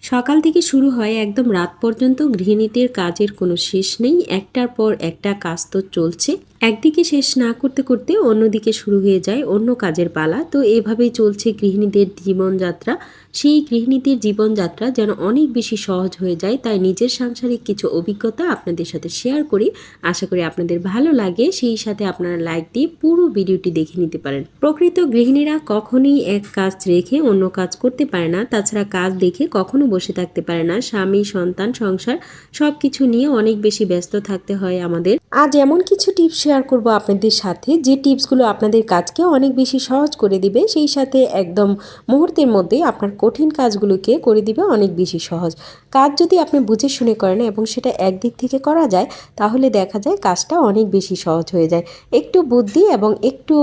সকাল থেকে শুরু হয় একদম রাত পর্যন্ত গৃহিণীদের কাজের কোনো শেষ নেই। একটার পর একটা কাজ তো চলছে। একদিকে শেষ না করতে করতে অন্যদিকে শুরু হয়ে যায় অন্য কাজের পালা। তো এভাবেই চলছে গৃহিণীদের জীবনযাত্রা। সেই গৃহিণীদের জীবনযাত্রা যেন অনেক বেশি সহজ হয়ে যায়। তাই নিজের সাংসারিক কিছু অভিজ্ঞতা আপনাদের সাথে শেয়ার করি। আশা করি আপনাদের ভালো লাগে। সেই সাথে আপনারা লাইক দিয়ে পুরো ভিডিওটি দেখে নিতে পারেন। প্রকৃত গৃহিণীরা কখনোই এক কাজ রেখে অন্য কাজ করতে পারে না। তাছাড়া কাজ দেখে কখনো বসে থাকতে পারে না। স্বামী, সন্তান, সংসার সবকিছু নিয়ে অনেক বেশি ব্যস্ত থাকতে হয় আমাদের। আজ এমন কিছু টিপস শেয়ার করব আপনাদের সাথে, যে টিপসগুলো আপনাদের কাজকে অনেক বেশি সহজ করে দিবে, সেই সাথে একদম মুহূর্তের মধ্যে আপনার কঠিন কাজগুলোকে করে দিবে অনেক বেশি সহজ। কাজ যদি আপনি বুঝে শুনে করেন এবং সেটা একদিক থেকে করা যায়, তাহলে দেখা যায় কাজটা অনেক বেশি সহজ হয়ে যায়। একটু বুদ্ধি এবং একটু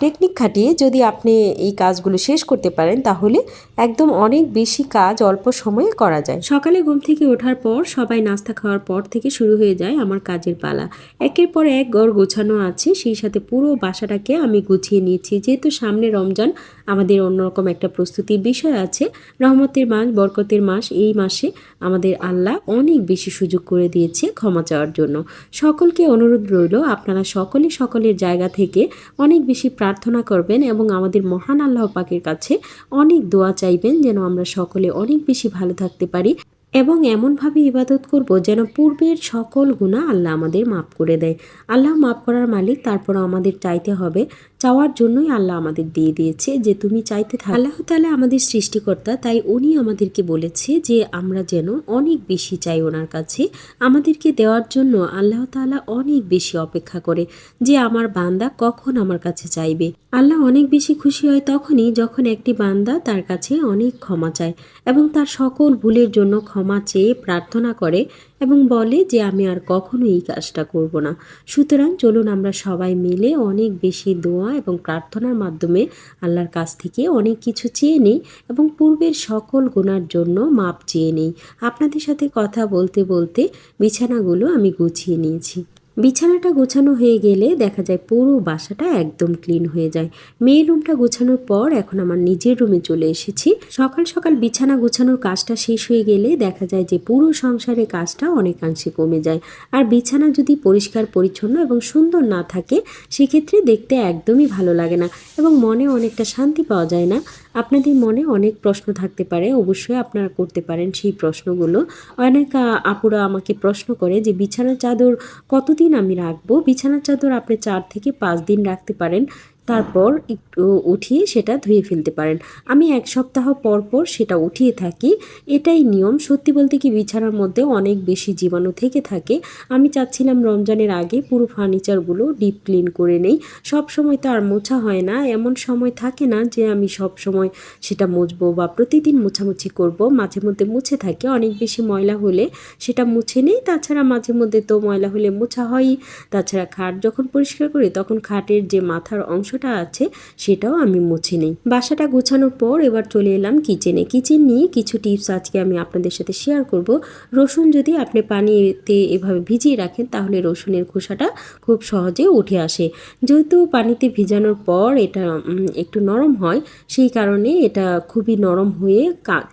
টেকনিক খাটিয়ে যদি আপনি এই কাজগুলো শেষ করতে পারেন, তাহলে একদম অনেক বেশি কাজ অল্প সময়ে করা যায়। সকালে ঘুম থেকে ওঠার পর সবাই নাস্তা খাওয়ার পর থেকে শুরু হয়ে যায় আমার কাজের পালা। একের পর এক ঘর গোছানো আছে, সেই সাথে পুরো বাসাটাকে আমি গুছিয়ে নিয়েছি। যেহেতু সামনে রমজান, আমাদের অন্যরকম একটা প্রস্তুতির বিষয় আছে। রহমতের মাস, বরকতের মাস। এই মাসে আমাদের আল্লাহ অনেক বেশি সুযোগ করে দিয়েছে ক্ষমা চাওয়ার জন্য। সকলকে অনুরোধ রইল, আপনারা সকলে সকলের জায়গা থেকে অনেক বেশি প্রার্থনা করবেন এবং আমাদের মহান আল্লাহ পাকের কাছে অনেক দোয়া চাইবেন, যেন আমরা সকলে অনেক বেশি ভালো থাকতে পারি এবং এমনভাবে ইবাদত করব যেন পূর্বের সকল গুনাহ আল্লাহ আমাদের মাফ করে দেয়। আল্লাহ মাফ করার মালিক, তারপর আমাদের চাইতে হবে। চাওয়ার জন্যই আল্লাহ আমাদের দিয়ে দিয়েছে যে তুমি চাইতে থাকো। আল্লাহ তাআলা আমাদের সৃষ্টিকর্তা, তাই উনি আমাদেরকে বলেছে যে আমরা যেন অনেক বেশি চাই ওনার কাছে। আমাদেরকে দেওয়ার জন্য আল্লাহ তাআলা অনেক বেশি অপেক্ষা করে যে আমার বান্দা কখন আমার কাছে চাইবে। আল্লাহ অনেক বেশি খুশি হয় তখনই যখন একটি বান্দা তার কাছে অনেক ক্ষমা চায় এবং তার সকল ভুলের জন্য ক্ষমা চেয়ে প্রার্থনা করে এবং বলে যে আমি আর কখনো এই কাজটা করব না। সুতরাং চলুন আমরা সবাই মিলে অনেক বেশি দোয়া এবং প্রার্থনার মাধ্যমে আল্লাহর কাছ থেকে অনেক কিছু চেয়ে নিই এবং পূর্বের সকল গুনার জন্য মাপ চেয়ে নিই। আপনাদের সাথে কথা বলতে বলতে বিছানাগুলো আমি গুছিয়ে নিয়েছি। বিছানাটা গোছানো হয়ে গেলে দেখা যায় পুরো বাসাটা একদম ক্লিন হয়ে যায়। মেয়ের রুমটা গোছানোর পর এখন আমার নিজের রুমে চলে এসেছি। সকাল সকাল বিছানা গোছানোর কাজটা শেষ হয়ে গেলে দেখা যায় যে পুরো সংসারের কাজটা অনেকাংশে কমে যায়। আর বিছানা যদি পরিষ্কার পরিচ্ছন্ন এবং সুন্দর না থাকে, সেক্ষেত্রে দেখতে একদমই ভালো লাগে না এবং মনে অনেকটা শান্তি পাওয়া যায় না। আপনাদের মনে অনেক প্রশ্ন থাকতে পারে, অবশ্যই আপনারা করতে পারেন সেই প্রশ্নগুলো। অনেক আপুরা আমাকে প্রশ্ন করে যে বিছানার চাদর কতদিন আমি রাখবো। বিছানার চাদর আপনি 4 থেকে 5 দিন রাখতে পারেন, তারপর একটু উঠিয়ে সেটা ধুয়ে ফেলতে পারেন। আমি 1 সপ্তাহ পর পর সেটা উঠিয়ে থাকি, এটাই নিয়ম। সত্যি বলতে কি বিছানার মধ্যে অনেক বেশি জীবাণু থেকে থাকে। আমি চাচ্ছিলাম রমজানের আগে পুরো ফার্নিচারগুলো ডিপ ক্লিন করে নেই। সব সময় তো আর মোছা হয় না, এমন সময় থাকে না যে আমি সব সময় সেটা মুছবো বা প্রতিদিন মোছামুছি করব। মাঝে মধ্যে মুছে থাকি, অনেক বেশি ময়লা হলে সেটা মুছে নেই। তাছাড়া মাঝে মধ্যে তো ময়লা হলে মোছা হয়ই। তাছাড়া খাট যখন পরিষ্কার করি তখন খাটের যে মাথার অংশটা আছে সেটাও আমি মুছে নিই। বাসাটা গোছানোর পর এবার চলে এলাম কিচেনে। কিচেন নিয়ে কিছু টিপস আজকে আমি আপনাদের সাথে শেয়ার করব। রসুন যদি আপনি পানিতে এভাবে ভিজিয়ে রাখেন, তাহলে রসুনের খোসাটা খুব সহজে উঠে আসে। যেহেতু পানিতে ভিজানোর পর এটা একটু নরম হয়, সেই কারণে এটা খুবই নরম হয়ে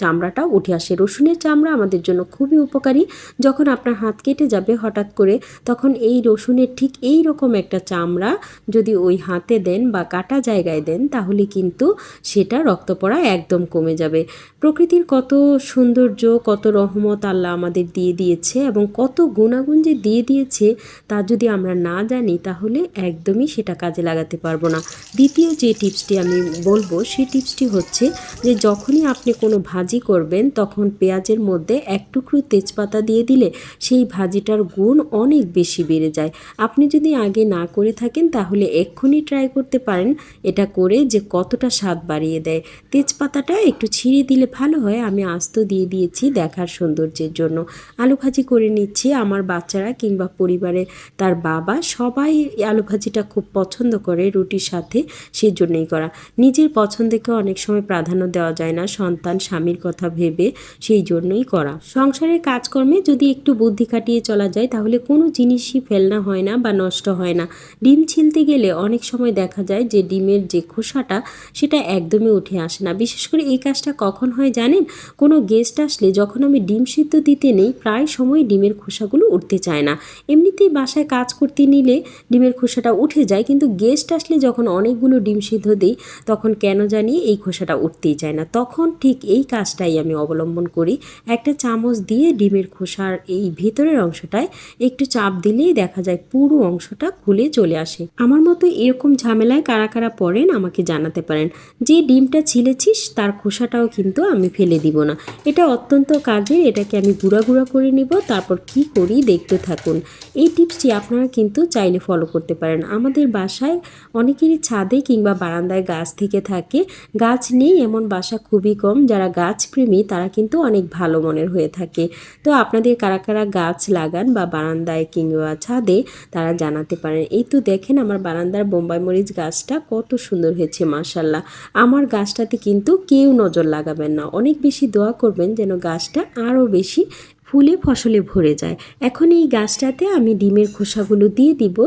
চামড়াটা উঠে আসে। রসুনের চামড়া আমাদের জন্য খুবই উপকারী। যখন আপনার হাত কেটে যাবে হঠাৎ করে, তখন এই রসুনের ঠিক এই রকম একটা চামড়া যদি ওই হাতে দেন বা কাটা জায়গায় দেন, তাহলে কিন্তু সেটা রক্ত পড়া একদম কমে যাবে। প্রকৃতির কত সৌন্দর্য, কত রহমত আল্লাহ আমাদের দিয়ে দিয়েছে এবং কত গুণাগুণ যে দিয়ে দিয়েছে, তা যদি আমরা না জানি তাহলে একদমই সেটা কাজে লাগাতে পারবো না। দ্বিতীয় যে টিপসটি আমি বলবো, সেই টিপসটি হচ্ছে যে যখনই আপনি কোনো ভাজি করবেন, তখন পেঁয়াজের মধ্যে 1 টুকরো তেজপাতা দিয়ে দিলে সেই ভাজিটার গুণ অনেক বেশি বেড়ে যায়। আপনি যদি আগে না করে থাকেন, তাহলে এক্ষুনি ট্রাই করতে পারেন এটা করে, যে কতটা স্বাদ বাড়িয়ে দেয়। তেজপাতাটা একটু ছিঁড়ে দিলে ভালো হয়, আমি আস্ত দিয়ে দিয়েছি দেখার সৌন্দর্যের জন্য। আলু ভাজি করে নিচ্ছি। আমার বাচ্চারা কিংবা পরিবারে তার বাবা সবাই আলু ভাজিটা খুব পছন্দ করে রুটির সাথে, সেজন্যই করা। নিজের পছন্দকে অনেক সময় প্রাধান্য দেওয়া যায় না, সন্তান স্বামীর কথা ভেবে, সেই জন্যই করা। সংসারের কাজকর্মে যদি একটু বুদ্ধি খাটিয়ে চলা যায়, তাহলে কোনো জিনিসই ফেলনা হয় না বা নষ্ট হয় না। ডিম ছিলতে গেলে অনেক সময় দেখা যায় যে ডিমের যে খোসাটা সেটা একদমই উঠে আসে না। বিশেষ করে এই কাজটা কখন হয় জানেন? কোনো গেস্ট আসলে যখন আমি ডিম সিদ্ধ দিতে নেই প্রায় সময় ডিমের খোসাগুলো উঠতে চায় না। এমনিতেই বাসায় কাজ করতে নিলে ডিমের খোসাটা উঠে যায়, কিন্তু গেস্ট আসলে যখন অনেকগুলো ডিম সিদ্ধ দিই তখন কেন জানি এই খোসাটা উঠতেই চায় না। তখন ঠিক এই কাজটাই আমি অবলম্বন করি। একটা চামচ দিয়ে ডিমের খোসার এই ভেতরের অংশটায় একটু চাপ দিলেই দেখা যায় পুরো অংশটা খুলে চলে আসে। আমার মতো এরকম ঝামেলায় কারা কারা পড়েন আমাকে জানাতে পারেন। যে ডিমটা ছিলেছিস তার খোসাটাও কিন্তু আমি ফেলে দিব না। এটা অত্যন্ত কাজের, এটাকে আমি গুঁড়া গুঁড়া করে নিব, তারপর কি করি দেখতে থাকুন। এই টিপসটি আপনারা কিন্তু চাইলে ফলো করতে পারেন। আমাদের বাসায় অনেকেরই ছাদে কিংবা বারান্দায় গাছ থেকে থাকে। গাছ নেই এমন বাসা খুবই কম। যারা গাছপ্রেমী তারা কিন্তু অনেক ভালো মনের হয়ে থাকে। তো আপনাদের কারা কারা গাছ লাগান বা বারান্দায় কিংবা ছাদে তারা জানাতে পারেন। এই তো দেখেন আমার বারান্দার বোম্বাই মরিচ গাছটা কত সুন্দর হয়েছে মাশাআল্লাহ। আমার গাছটাতে কিন্তু কেউ নজর লাগাবেন না, অনেক বেশি দোয়া করবেন যেন গাছটা আরও বেশি ফুলে ফসলে ভরে যায়। এখন এই গাছটাতে আমি ডিমের খোসাগুলো দিয়ে দিব।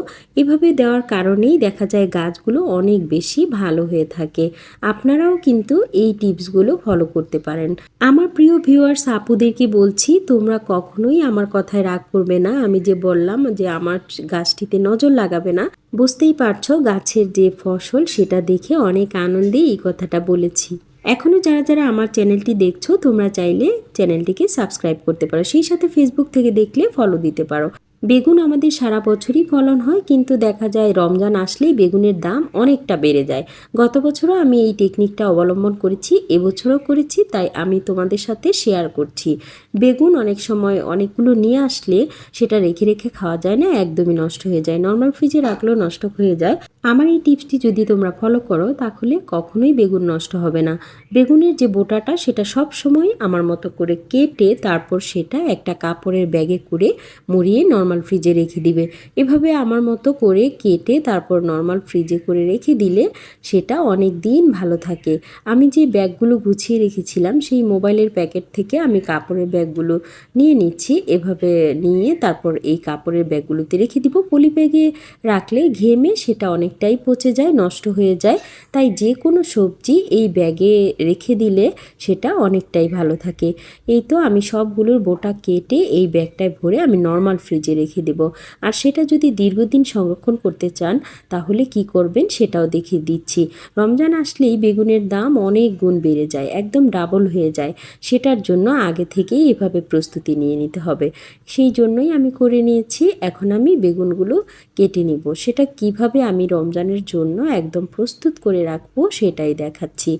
এভাবে দেওয়ার কারণেই দেখা যায় গাছগুলো অনেক বেশি ভালো হয়ে থাকে। আপনারাও কিন্তু এই টিপসগুলো ফলো করতে পারেন। আমার প্রিয় ভিউয়ার্স আপুদেরকে বলছি, তোমরা কখনোই আমার কথায় রাগ করবে না। আমি যে বললাম যে আমার গাছটিতে নজর লাগাবে না, বুঝতেই পারছো গাছের যে ফসল সেটা দেখে অনেক আনন্দে এই কথাটা বলেছি। এখনও যারা যারা আমার চ্যানেলটি দেখছো তোমরা চাইলে চ্যানেলটিকে সাবস্ক্রাইব করতে পারো, সেই সাথে ফেসবুক থেকে দেখলে ফলো দিতে পারো। বেগুন আমাদের সারা বছরই ফলন হয়, কিন্তু দেখা যায় রমজান আসলেই বেগুনের দাম অনেকটা বেড়ে যায়। গত বছরও আমি এই টেকনিকটা অবলম্বন করেছি, এবছরও করেছি, তাই আমি তোমাদের সাথে শেয়ার করছি। বেগুন অনেক সময় অনেকগুলো নিয়ে আসলে সেটা রেখে রেখে খাওয়া যায় না, একদমই নষ্ট হয়ে যায়। নর্মাল ফ্রিজে রাখলেও নষ্ট হয়ে যায়। আমার এই টিপসটি যদি তোমরা ফলো করো তাহলে কখনোই বেগুন নষ্ট হবে না। বেগুনের যে বোটাটা সেটা সব সময় আমার মতো করে কেটে তারপর সেটা একটা কাপড়ের ব্যাগে করে মুড়িয়ে নর্মাল ফ্রিজে রেখে দিবে। এভাবে আমার মতো করে কেটে তারপর নর্মাল ফ্রিজে করে রেখে দিলে সেটা অনেক দিন ভালো থাকে। আমি যে ব্যাগগুলো গুছিয়ে রেখেছিলাম সেই মোবাইলের প্যাকেট থেকে আমি কাপড়ের ব্যাগগুলো নিয়ে নিচ্ছি। এভাবে নিয়ে তারপর এই কাপড়ের ব্যাগগুলোতে রেখে দিব। পলি ব্যাগে রাখলে ঘেমে সেটা অনেকটাই পচে যায়, নষ্ট হয়ে যায়। তাই যে কোনো সবজি এই ব্যাগে রেখে দিলে সেটা অনেকটাই ভালো থাকে। এই তো আমি সবগুলোর বোটা কেটে এই ব্যাগটায় ভরে আমি নর্মাল ফ্রিজে রেখে দেব। আর সেটা যদি দীর্ঘদিন সংরক্ষণ করতে চান তাহলে কি করবেন সেটাও দেখিয়ে দিচ্ছি। রমজান আসলেই বেগুনের দাম অনেক গুণ বেড়ে যায়, একদম ডাবল হয়ে যায়। সেটার জন্য আগে থেকেই এভাবে প্রস্তুতি নিয়ে নিতে হবে। সেই জন্যই আমি করে নিয়েছি। এখন আমি বেগুনগুলো কেটে নিব। সেটা কিভাবে আমি রমজানের জন্য একদম প্রস্তুত করে রাখবো সেটাই দেখাচ্ছি।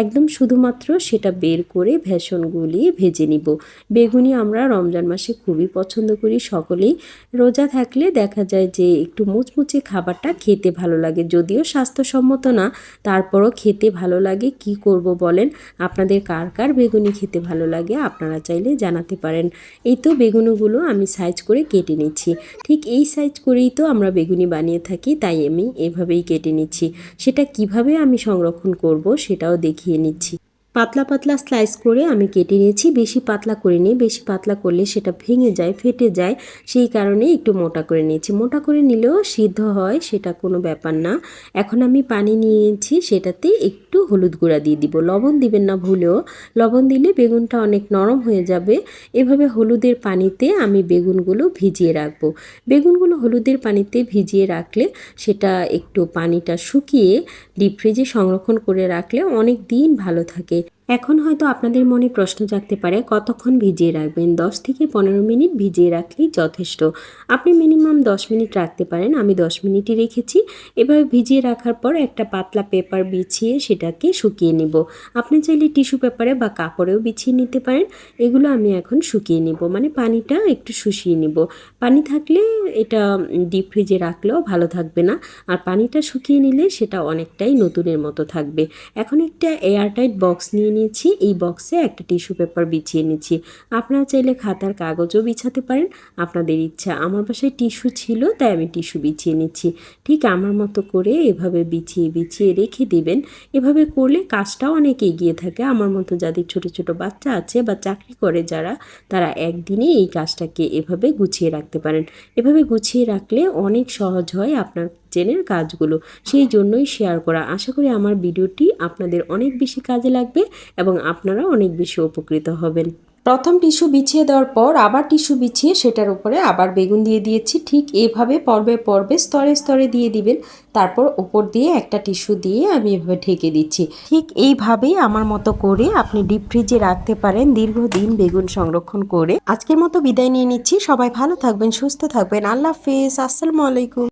একদম শুধুমাত্র সেটা বের করে ভেষণ গুলিয়ে ভেজে নিব। বেগুনি আমরা রমজান মাসে খুবই পছন্দ করি সকলেই। রোজা থাকলে দেখা যায় যে একটু মুচমুচে খাবারটা খেতে ভালো লাগে, যদিও স্বাস্থ্যসম্মত না, তারপরও খেতে ভালো লাগে। কি করব বলেন? আপনাদের কার কার বেগুনি খেতে ভালো লাগে আপনারা চাইলে জানাতে পারেন। এই তো বেগুনগুলো আমি সাইজ করে কেটে নিচ্ছি। ঠিক এই সাইজ করেই তো আমরা বেগুনি বানিয়ে থাকি, তাই আমি এভাবেই কেটে নিচ্ছি। সেটা কিভাবে আমি সংরক্ষণ করব সেটাও দেখিয়ে নিচ্ছি। পাতলা পাতলা স্লাইস করে আমি কেটে নিয়েছি। বেশি পাতলা করে নিই, বেশি পাতলা করলে সেটা ভেঙে যায়, ফেটে যায়। সেই কারণে একটু মোটা করে নিয়েছি। মোটা করে নিলেও সিদ্ধ হয়, সেটা কোনো ব্যাপার না। এখন আমি পানি নিয়েছি, সেটাতে একটু হলুদ গুঁড়া দিয়ে দিব। লবণ দিবেন না ভুলেও, লবণ দিলে বেগুনটা অনেক নরম হয়ে যাবে। এভাবে হলুদের পানিতে আমি বেগুনগুলো ভিজিয়ে রাখবো। বেগুনগুলো হলুদের পানিতে ভিজিয়ে রাখলে সেটা একটু পানিটা শুকিয়ে ডিপ ফ্রিজে সংরক্ষণ করে রাখলে অনেক দিন ভালো থাকে। এখন হয়তো আপনাদের মনে প্রশ্ন জাগতে পারে কতক্ষণ ভিজিয়ে রাখবেন? 10 থেকে 15 মিনিট ভিজিয়ে রাখলেই যথেষ্ট। আপনি মিনিমাম 10 মিনিট রাখতে পারেন, আমি 10 মিনিটই রেখেছি। এভাবে ভিজিয়ে রাখার পর একটা পাতলা পেপার বিছিয়ে সেটাকে শুকিয়ে নিব। আপনি চাইলে টিস্যু পেপারে বা কাপড়েও বিছিয়ে নিতে পারেন। এগুলো আমি এখন শুকিয়ে নিব, মানে পানিটা একটু শুষিয়ে নিব। পানি থাকলে এটা ডিপ ফ্রিজে রাখলেও ভালো থাকবে না, আর পানিটা শুকিয়ে নিলে সেটা অনেকটাই নতুনের মতো থাকবে। এখন একটা এয়ারটাইট বক্স নিয়ে নিয়েছি। এই বক্সে একটা টিস্যু পেপার বিছিয়ে নিচ্ছি। আপনারা চাইলে খাতার কাগজও বিছাতে পারেন, আপনাদের ইচ্ছা। আমার বাসায় টিস্যু ছিল তাই আমি টিস্যু বিছিয়ে নিচ্ছি। ঠিক আমার মতো করে এভাবে বিছিয়ে বিছিয়ে রেখে দিবেন। এভাবে করলে কাজটাও অনেক এগিয়ে থাকে। আমার মতো যাদের ছোট ছোট বাচ্চা আছে বা চাকরি করে যারা, তারা একদিনে এই কাজটাকে এভাবে গুছিয়ে রাখতে পারেন। এভাবে গুছিয়ে রাখলে অনেক সহজ হয় আপনার কিচেনের কাজগুলো, সেই জন্যই শেয়ার করা। আশা করি আমার ভিডিওটি আপনাদের অনেক বেশি কাজে লাগবে এবং আপনারা অনেক বেশি উপকৃত হবেন। প্রথম টিস্যু বিছিয়ে দেওয়ার পর আবার টিস্যু বিছিয়ে সেটার উপরে আবার বেগুন দিয়ে দিয়েছি। ঠিক এভাবে পর্বে পর্বে স্তরে স্তরে দিয়ে দিবেন। তারপর উপর দিয়ে একটা টিস্যু দিয়ে আমি এভাবে ঢেকে দিচ্ছি। ঠিক এইভাবেই আমার মতো করে আপনি ডিপ ফ্রিজে রাখতে পারেন দীর্ঘদিন বেগুন সংরক্ষণ করে। আজকের মতো বিদায় নিয়ে নিচ্ছি। সবাই ভালো থাকবেন, সুস্থ থাকবেন। আল্লাহ হাফেজ। আসসালামু আলাইকুম।